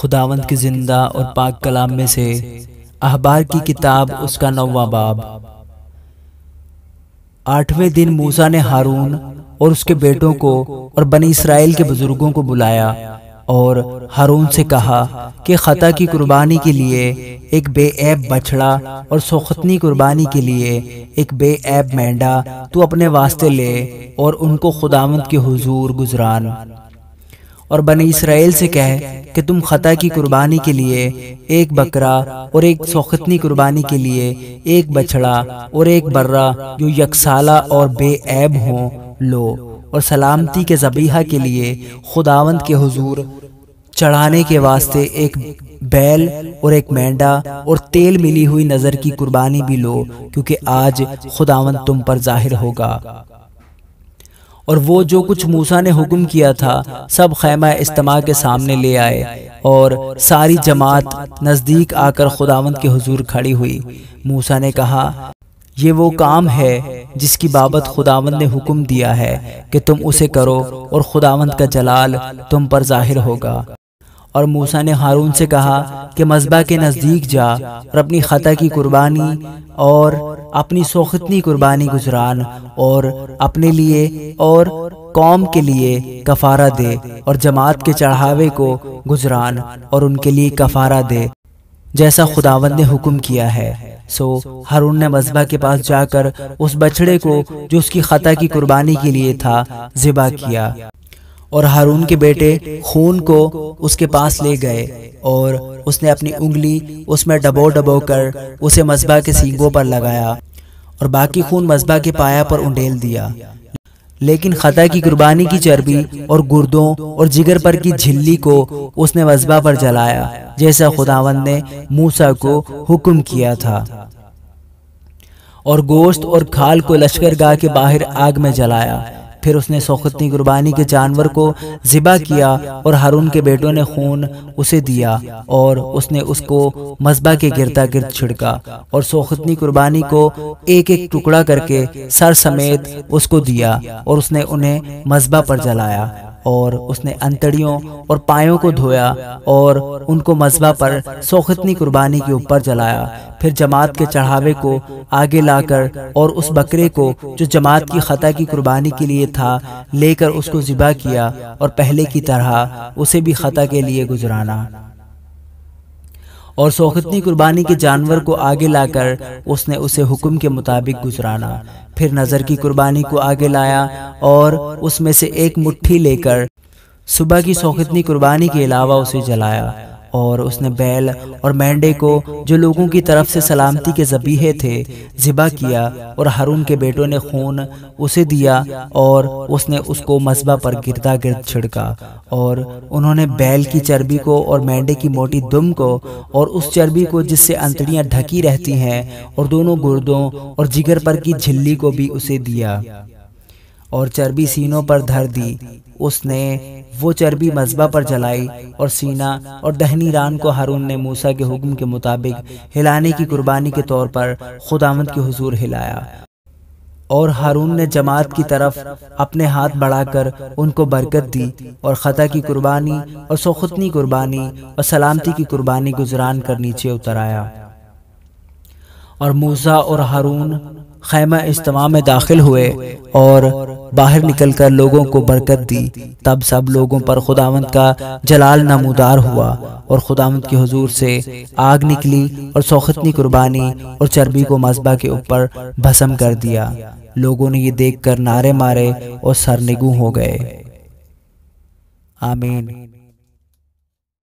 خداوند کی زندہ اور پاک کلام میں سے احبار کی کتاب اس کا 9واں باب۔ 8ویں دن موسیٰ نے ہارون اور اس کے بیٹوں کو اور بنی اسرائیل کے بزرگوں کو بلایا اور ہارون سے کہا کہ خطا کی قربانی کے لیے ایک بے عیب بچڑا اور سوختنی قربانی کے لیے ایک بے عیب مینڈا تو اپنے واسطے لے اور ان کو خداوند کے حضور گزران، اور بنی اسرائیل سے کہہ کہ تم خطا کی قربانی کے لیے ایک بکرا اور ایک سوختنی قربانی کے لیے ایک بچڑا اور ایک برا جو یکسالہ اور بے عیب ہوں لو، اور سلامتی کے ذبیحہ کے لیے خداوند کے حضور چڑھانے کے واسطے ایک بیل اور ایک مینڈا اور تیل ملی ہوئی نذر کی قربانی بھی لو، کیونکہ آج خداوند تم پر ظاہر ہوگا۔ اور وہ جو کچھ موسیٰ نے حکم کیا تھا سب خیمہ اجتماع کے سامنے لے آئے، اور ساری جماعت نزدیک آ کر خداوند کے حضور کھڑی ہوئی۔ موسیٰ نے کہا، یہ وہ کام ہے جس کی بابت خداوند نے حکم دیا ہے کہ تم اسے کرو، اور خداوند کا جلال تم پر ظاہر ہوگا۔ اور موسیٰ نے ہارون سے کہا کہ مذبح کے نزدیک جا اور اپنی خطا کی قربانی اور اپنی سوختنی قربانی گزران، اور اپنے لیے اور قوم کے لیے کفارہ دے، اور جماعت کے چڑھاوے کو گزران اور ان کے لیے کفارہ دے، جیسا خداوند نے حکم کیا ہے۔ سو ہارون نے مذبح کے پاس جا کر اس بچڑے کو جو اس کی خطا کی قربانی کے لیے تھا ذبح کیا، اور ہارون کے بیٹے خون کو اس کے پاس لے گئے، اور اس نے اپنی انگلی اس میں ڈبو ڈبو کر اسے مذبح کے سینگوں پر لگایا، اور باقی خون مذبح کے پایا پر انڈیل دیا۔ لیکن خطا کی قربانی کی چربی اور گردوں اور جگر پر کی جھلی کو اس نے مذبح پر جلایا، جیسا خداوند نے موسیٰ کو حکم کیا تھا، اور گوشت اور کھال کو لشکرگاہ کے باہر آگ میں جلایا۔ پھر اس نے سوختنی قربانی کے جانور کو ذبح کیا، اور ہارون کے بیٹوں نے خون اسے دیا، اور اس نے اس کو مذبح کے گردا گرد چھڑکا، اور سوختنی قربانی کو ایک ایک ٹکڑا کر کے سر سمیت اس کو دیا، اور اس نے انہیں مذبح پر جلایا، اور اس نے انتڑیوں اور پایوں کو دھویا اور ان کو مذبح پر سوختنی قربانی کے اوپر جلایا۔ پھر جماعت کے چڑھاوے کو آگے لا کر اور اس بکرے کو جو جماعت کی خطا کی قربانی کے لیے تھا لے کر اس کو ذبح کیا، اور پہلے کی طرح اسے بھی خطا کے لیے گزرانا۔ اور سوختنی قربانی کے جانور کو آگے لا کر اس نے اسے حکم کے مطابق گزرانا۔ پھر نذر کی قربانی کو آگے لایا، اور اس میں سے ایک مٹھی لے کر صبح کی سوختنی قربانی کے علاوہ اسے جلایا، اور اس نے بیل اور مینڈے کو جو لوگوں کی طرف سے سلامتی کے ذبیحے تھے ذبح کیا، اور ہارون کے بیٹوں نے خون اسے دیا، اور اس نے اس کو مذبح پر گردا گرد چھڑکا، اور انہوں نے بیل کی چربی کو اور مینڈے کی موٹی دم کو اور اس چربی کو جس سے انتڑیاں ڈھکی رہتی ہیں اور دونوں گردوں اور جگر پر کی جھلی کو بھی اسے دیا، اور چربی سینوں پر دھر دی۔ اس نے وہ چربی مذبح پر جلائی، اور سینہ اور دہنی ران کو ہارون نے موسیٰ کے حکم کے مطابق ہلانے کی قربانی کے طور پر خداوند کے حضور ہلایا۔ اور ہارون نے جماعت کی طرف اپنے ہاتھ بڑھا کر ان کو برکت دی، اور خطا کی قربانی اور سوختنی قربانی اور سلامتی کی قربانی گزران کر نیچے اتر آیا۔ اور موسیٰ اور ہارون خیمہ اجتماع میں داخل ہوئے اور باہر نکل کر لوگوں کو برکت دی۔ تب سب لوگوں پر خداوند کا جلال نمودار ہوا، اور خداوند کے حضور سے آگ نکلی اور سوختنی قربانی اور چربی کو مذبح کے اوپر بھسم کر دیا۔ لوگوں نے یہ دیکھ کر نعرے مارے اور سرنگوں ہو گئے۔ آمین۔